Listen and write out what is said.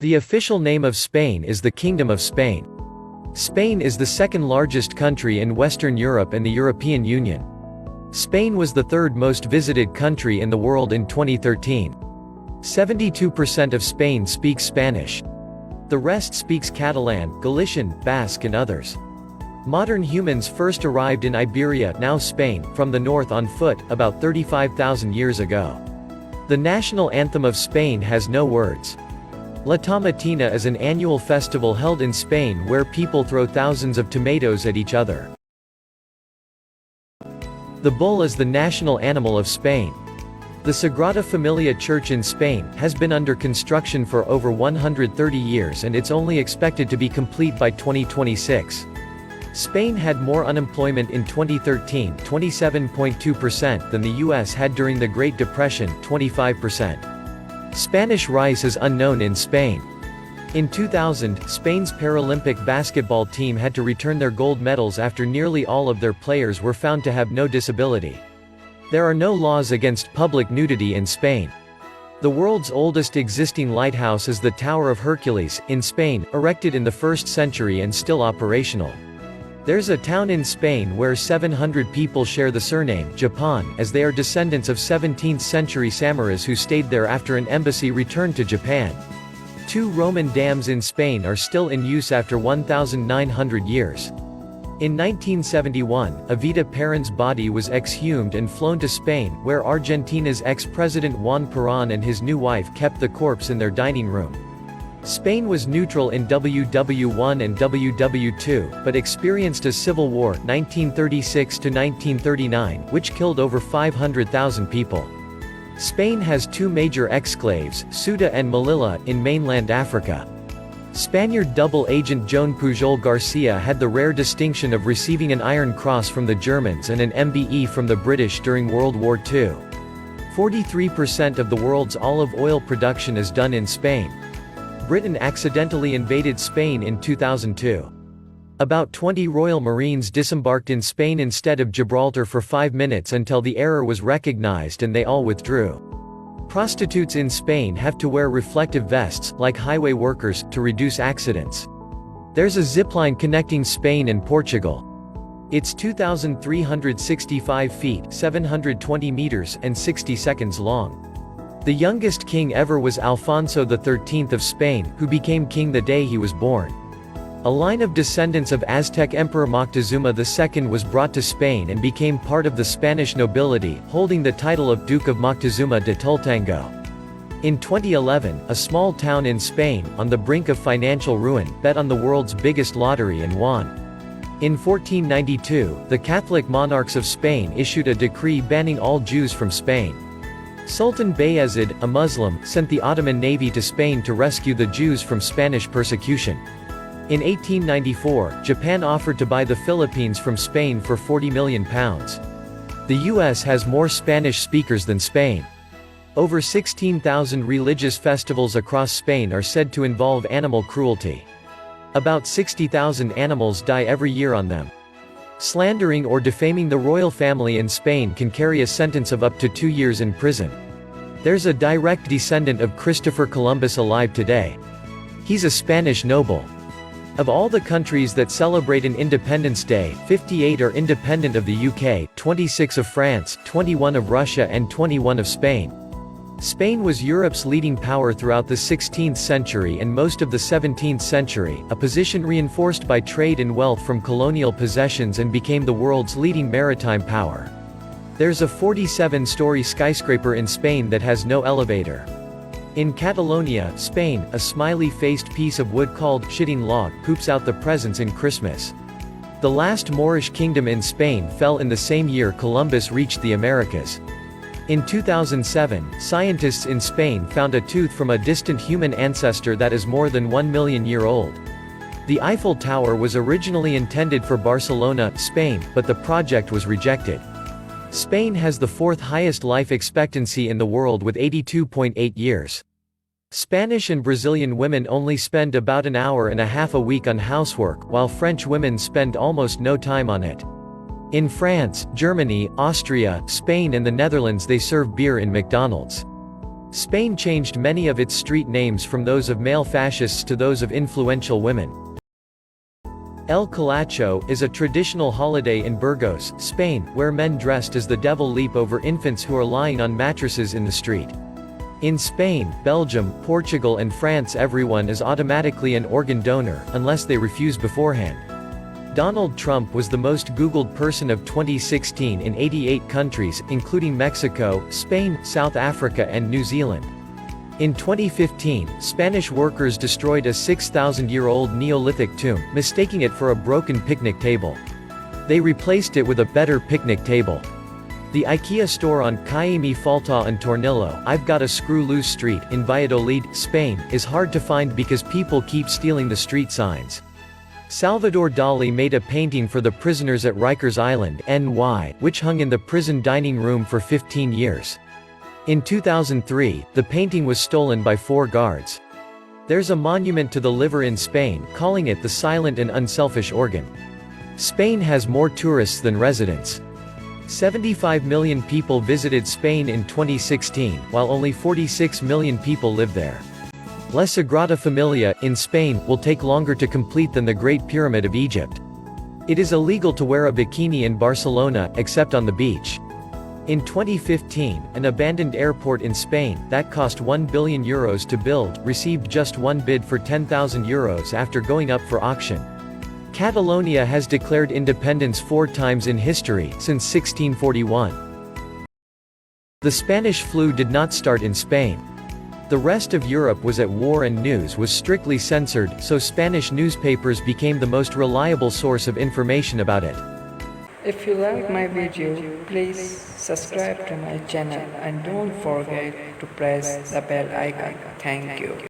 The official name of Spain is the Kingdom of Spain. Spain is the second largest country in Western Europe and the European Union. Spain was the third most visited country in the world in 2013. 72% of Spain speaks Spanish. The rest speaks Catalan, Galician, Basque and others. Modern humans first arrived in Iberia, now Spain, from the north on foot, about 35,000 years ago. The national anthem of Spain has no words. La Tomatina is an annual festival held in Spain where people throw thousands of tomatoes at each other. The bull is the national animal of Spain. The Sagrada Familia Church in Spain has been under construction for over 130 years and it's only expected to be complete by 2026. Spain had more unemployment in 2013, 27.2%, than the US had during the Great Depression, 25%. Spanish rice is unknown in Spain. In 2000, Spain's Paralympic basketball team had to return their gold medals after nearly all of their players were found to have no disability. There are no laws against public nudity in Spain. The world's oldest existing lighthouse is the Tower of Hercules, in Spain, erected in the 1st century and still operational. There's a town in Spain where 700 people share the surname, Japan, as they are descendants of 17th-century samurais who stayed there after an embassy returned to Japan. 2 Roman dams in Spain are still in use after 1,900 years. In 1971, Evita Perón's body was exhumed and flown to Spain, where Argentina's ex-president Juan Perón and his new wife kept the corpse in their dining room. Spain was neutral in WW1 and WW2, but experienced a civil war 1936 to 1939, which killed over 500,000 people. Spain has 2 major exclaves, Ceuta and Melilla, in mainland Africa. Spaniard double agent Joan Pujol Garcia had the rare distinction of receiving an Iron Cross from the Germans and an MBE from the British during World War II. 43% of the world's olive oil production is done in Spain. Britain accidentally invaded Spain in 2002. About 20 Royal Marines disembarked in Spain instead of Gibraltar for 5 minutes until the error was recognized and they all withdrew. Prostitutes in Spain have to wear reflective vests, like highway workers, to reduce accidents. There's a zipline connecting Spain and Portugal. It's 2,365 feet, 720 meters, and 60 seconds long. The youngest king ever was Alfonso XIII of Spain, who became king the day he was born. A line of descendants of Aztec Emperor Moctezuma II was brought to Spain and became part of the Spanish nobility, holding the title of Duke of Moctezuma de Tultengo. In 2011, a small town in Spain, on the brink of financial ruin, bet on the world's biggest lottery and won. In 1492, the Catholic monarchs of Spain issued a decree banning all Jews from Spain. Sultan Bayezid, a Muslim, sent the Ottoman navy to Spain to rescue the Jews from Spanish persecution. In 1894, Japan offered to buy the Philippines from Spain for £40 million. The US has more Spanish speakers than Spain. Over 16,000 religious festivals across Spain are said to involve animal cruelty. About 60,000 animals die every year on them. Slandering or defaming the royal family in Spain can carry a sentence of up to 2 years in prison. There's a direct descendant of Christopher Columbus alive today. He's a Spanish noble. Of all the countries that celebrate an Independence Day, 58 are independent of the UK, 26 of France, 21 of Russia and 21 of Spain. Spain was Europe's leading power throughout the 16th century and most of the 17th century, a position reinforced by trade and wealth from colonial possessions, and became the world's leading maritime power. There's a 47-story skyscraper in Spain that has no elevator. In Catalonia, Spain, a smiley-faced piece of wood called shitting log poops out the presents in Christmas. The last Moorish kingdom in Spain fell in the same year Columbus reached the Americas. In 2007, scientists in Spain found a tooth from a distant human ancestor that is more than 1 million years old. The Eiffel Tower was originally intended for Barcelona, Spain, but the project was rejected. Spain has the 4th highest life expectancy in the world with 82.8 years. Spanish and Brazilian women only spend about an hour and a half a week on housework, while French women spend almost no time on it. In France, Germany, Austria, Spain and the Netherlands they serve beer in McDonald's. Spain changed many of its street names from those of male fascists to those of influential women. El Calacho is a traditional holiday in Burgos, Spain, where men dressed as the devil leap over infants who are lying on mattresses in the street. In Spain, Belgium, Portugal and France everyone is automatically an organ donor, unless they refuse beforehand. Donald Trump was the most Googled person of 2016 in 88 countries, including Mexico, Spain, South Africa and New Zealand. In 2015, Spanish workers destroyed a 6,000-year-old Neolithic tomb, mistaking it for a broken picnic table. They replaced it with a better picnic table. The IKEA store on Calle Mi Falta un Tornillo, I've Got a Screw Loose Street, in Valladolid, Spain, is hard to find because people keep stealing the street signs. Salvador Dali made a painting for the prisoners at Rikers Island, NY, which hung in the prison dining room for 15 years. In 2003, the painting was stolen by 4 guards. There's a monument to the liver in Spain, calling it the silent and unselfish organ. Spain has more tourists than residents. 75 million people visited Spain in 2016, while only 46 million people live there. La Sagrada Familia, in Spain, will take longer to complete than the Great Pyramid of Egypt. It is illegal to wear a bikini in Barcelona, except on the beach. In 2015, an abandoned airport in Spain, that cost €1 billion to build, received just one bid for €10,000 after going up for auction. Catalonia has declared independence 4 times in history, since 1641. The Spanish flu did not start in Spain. The rest of Europe was at war and news was strictly censored, so Spanish newspapers became the most reliable source of information about it. If you like my video, please subscribe to my channel and don't forget to press the bell icon. Thank you.